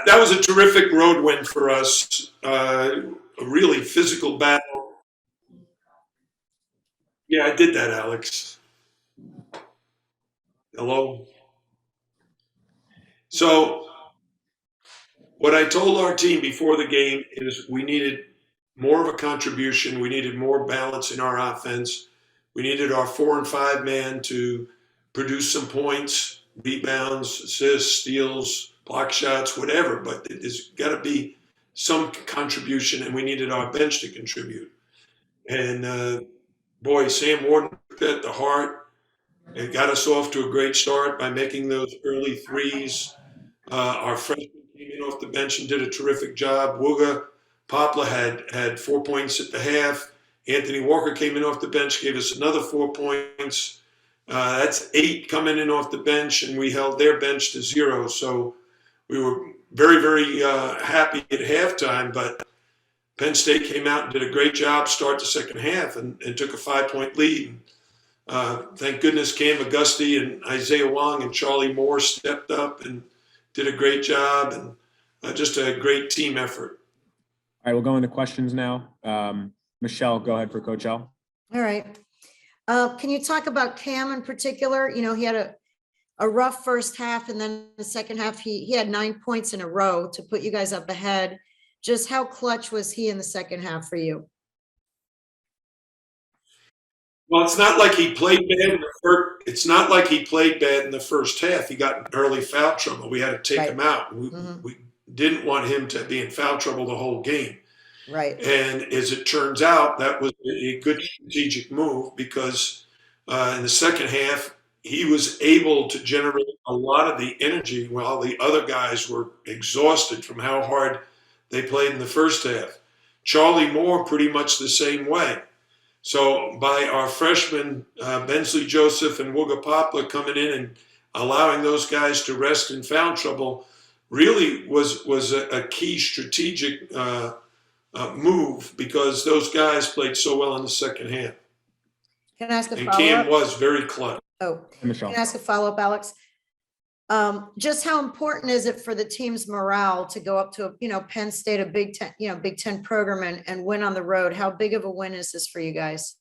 that was a terrific road win for us. A really physical battle. Yeah, I did that, Alex. Hello. So what I told our team before the game is we needed more of a contribution. We needed more balance in our offense. We needed our 4 and 5 man to produce some points, rebounds, assists, steals, block shots, whatever. But there's got to be some contribution, and we needed our bench to contribute. And boy, Sam Warden at the heart. It got us off to a great start by making those early threes. Our freshman came in off the bench and did a terrific job. Wooga Popla had 4 points at the half. Anthony Walker came in off the bench, gave us another 4 points. That's 8 coming in off the bench, and we held their bench to 0. So we were very, very happy at halftime. But Penn State came out and did a great job start the second half and took a 5-point lead. Thank goodness Cam Auguste and Isaiah Wong and Charlie Moore stepped up and did a great job, and just a great team effort. All right, we'll go into questions now. Michelle, go ahead for Coach L. All right. Can you talk about Cam in particular? You know, he had a rough first half, and then the second half, he had 9 points in a row to put you guys up ahead. Just how clutch was he in the second half for you? Well, it's not like he played bad in the first. It's not like he played bad in the first half. He got in early foul trouble. We had to take him out. We didn't want him to be in foul trouble the whole game. Right. And as it turns out, that was a good strategic move because in the second half, he was able to generate a lot of the energy while the other guys were exhausted from how hard they played in the first half. Charlie Moore, pretty much the same way. So by our freshmen, Bensley Joseph and Wooga Poplar coming in and allowing those guys to rest in foul trouble really was a key strategic move because those guys played so well in the second half. Can I ask a follow-up? And Cam was very clutch. Oh, Michelle. can I ask a follow-up, Alex? Just how important is it for the team's morale to go up to, Penn State, a Big Ten program and win on the road? How big of a win is this for you guys?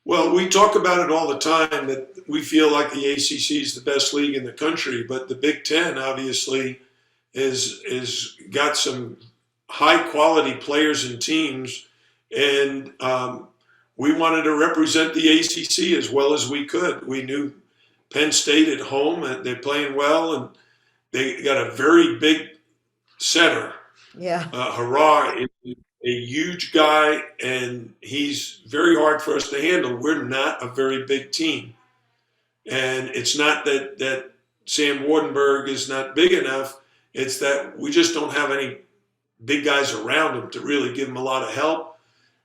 Well, we talk about it all the time that we feel like the ACC is the best league in the country, but the Big Ten obviously is got some high quality players and teams, and we wanted to represent the ACC as well as we could. We knew Penn State at home, and they're playing well, and they got a very big center. Yeah. Harrar is a huge guy, and he's very hard for us to handle. We're not a very big team. And it's not that Sam Wardenberg is not big enough. It's that we just don't have any big guys around him to really give him a lot of help.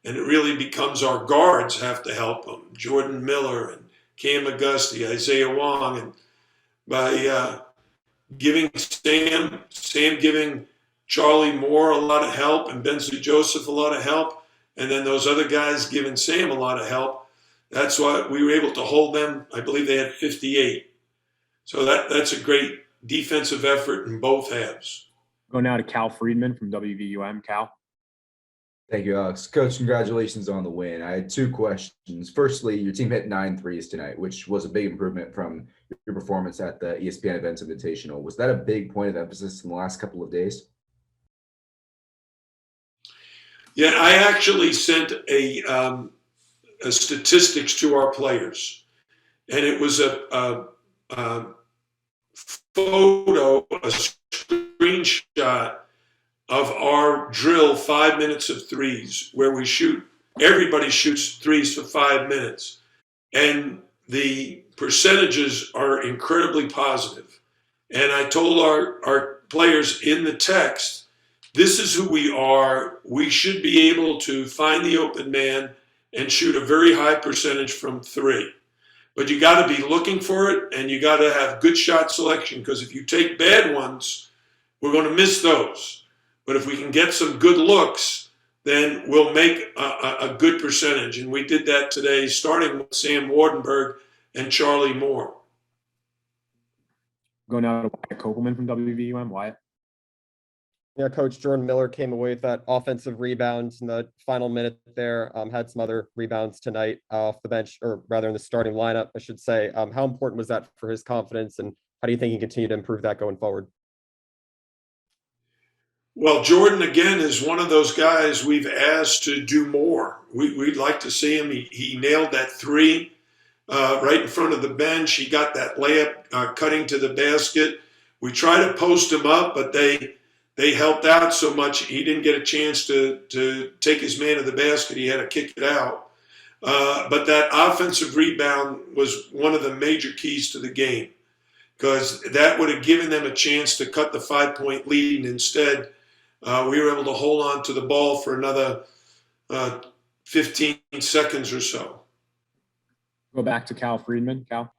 And it really becomes our guards have to help him. Jordan Miller and Cam Auguste, Isaiah Wong, and by giving Sam giving Charlie Moore a lot of help and Bensley Joseph a lot of help, and then those other guys giving Sam a lot of help. That's why we were able to hold them. I believe they had 58. So that's a great defensive effort in both halves. Go now to Cal Friedman from WVUM. Cal. Thank you, Alex. Coach, congratulations on the win. I had 2 questions. Firstly, your team hit 9 threes tonight, which was a big improvement from your performance at the ESPN Events Invitational. Was that a big point of emphasis in the last couple of days? Yeah, I actually sent a statistics to our players, and it was a photo, a screenshot of our drill 5 minutes of threes, where we everybody shoots threes for 5 minutes. And the percentages are incredibly positive. And I told our players in the text, this is who we are. We should be able to find the open man and shoot a very high percentage from 3. But you got to be looking for it, and you got to have good shot selection, because if you take bad ones, we're going to miss those. But if we can get some good looks, then we'll make a good percentage. And we did that today, starting with Sam Wardenberg and Charlie Moore. Go now to Wyatt Kogelman from WVUM. Wyatt. Yeah, Coach Jordan Miller came away with that offensive rebound in the final minute there. Had some other rebounds tonight off the bench, or rather in the starting lineup, I should say. How important was that for his confidence, and how do you think he can continue to improve that going forward? Well, Jordan, again, is one of those guys we've asked to do more. We'd like to see him. He nailed that three right in front of the bench. He got that layup cutting to the basket. We tried to post him up, but they helped out so much he didn't get a chance to take his man to the basket. He had to kick it out. But that offensive rebound was one of the major keys to the game, because that would have given them a chance to cut the 5-point lead, and instead we were able to hold on to the ball for another 15 seconds or so. Go back to Cal Friedman. Cal.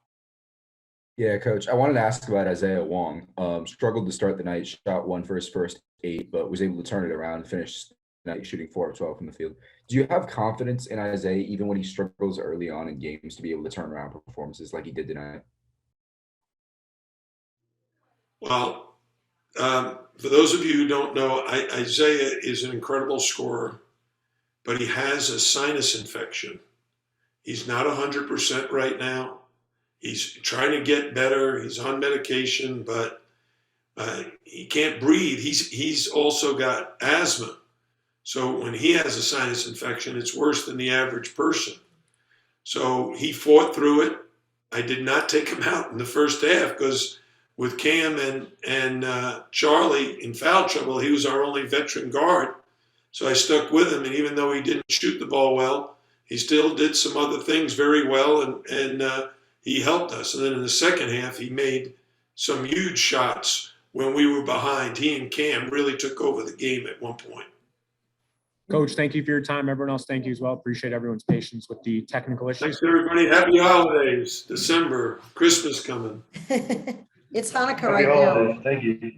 Yeah, Coach, I wanted to ask about Isaiah Wong. Struggled to start the night, shot 1 for his first 8, but was able to turn it around and finish the night shooting 4 of 12 from the field. Do you have confidence in Isaiah, even when he struggles early on in games, to be able to turn around performances like he did tonight? Well, for those of you who don't know, Isaiah is an incredible scorer, but he has a sinus infection. He's not 100% right now. He's trying to get better. He's on medication, but he can't breathe. He's also got asthma. So when he has a sinus infection, it's worse than the average person. So he fought through it. I did not take him out in the first half because with Cam and Charlie in foul trouble, he was our only veteran guard. So I stuck with him, and even though he didn't shoot the ball well, he still did some other things very well, and he helped us. And then in the second half, he made some huge shots when we were behind. He and Cam really took over the game at one point. Coach, thank you for your time. Everyone else, thank you as well. Appreciate everyone's patience with the technical issues. Thanks, everybody. Happy holidays. December, Christmas coming. It's Hanukkah right now. Thank you.